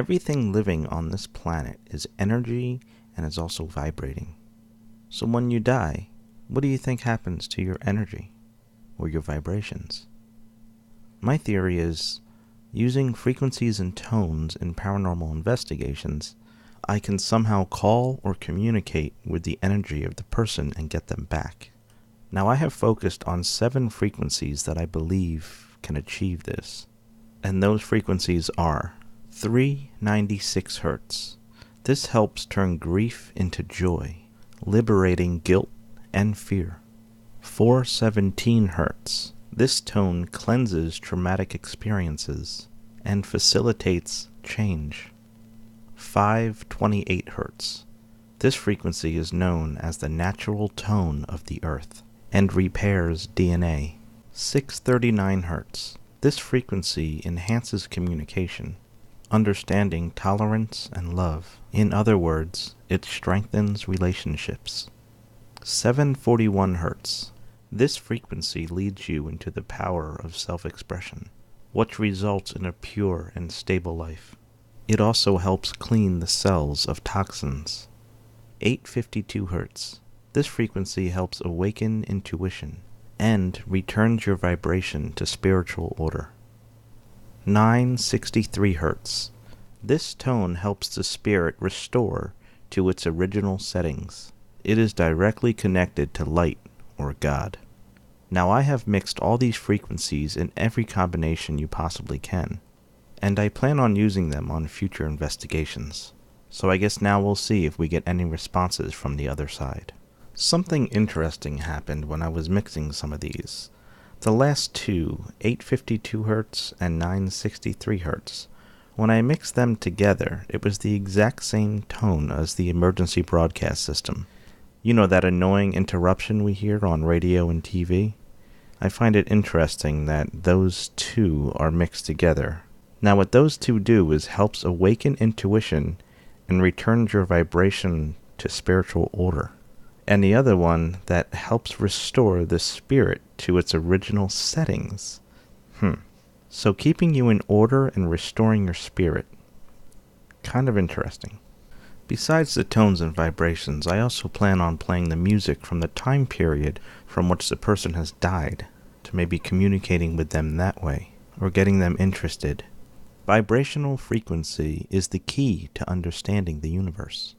Everything living on this planet is energy and is also vibrating. So when you die, what do you think happens to your energy or your vibrations? My theory is, using frequencies and tones in paranormal investigations, I can somehow call or communicate with the energy of the person and get them back. Now I have focused on 7 frequencies that I believe can achieve this. And those frequencies are 396 Hertz. This helps turn grief into joy, liberating guilt and fear. 417 Hertz. This tone cleanses traumatic experiences and facilitates change. 528 Hertz. This frequency is known as the natural tone of the earth and repairs DNA. 639 Hertz. This frequency enhances communication, understanding, tolerance, and love. In other words, it strengthens relationships. 741 Hertz. This frequency leads you into the power of self-expression, which results in a pure and stable life. It also helps clean the cells of toxins. 852 Hertz. This frequency helps awaken intuition and returns your vibration to spiritual order. 963 Hertz. This tone helps the spirit restore to its original settings. It is directly connected to light or God. Now I have mixed all these frequencies in every combination you possibly can, and I plan on using them on future investigations. So I guess now we'll see if we get any responses from the other side. Something interesting happened when I was mixing some of these. The last two, 852 Hz and 963 Hz, when I mixed them together, it was the exact same tone as the emergency broadcast system. You know, that annoying interruption we hear on radio and TV? I find it interesting that those two are mixed together. Now what those two do is helps awaken intuition and returns your vibration to spiritual order. And the other one that helps restore the spirit to its original settings. So keeping you in order and restoring your spirit. Kind of interesting. Besides the tones and vibrations, I also plan on playing the music from the time period from which the person has died, to maybe communicating with them that way, or getting them interested. Vibrational frequency is the key to understanding the universe.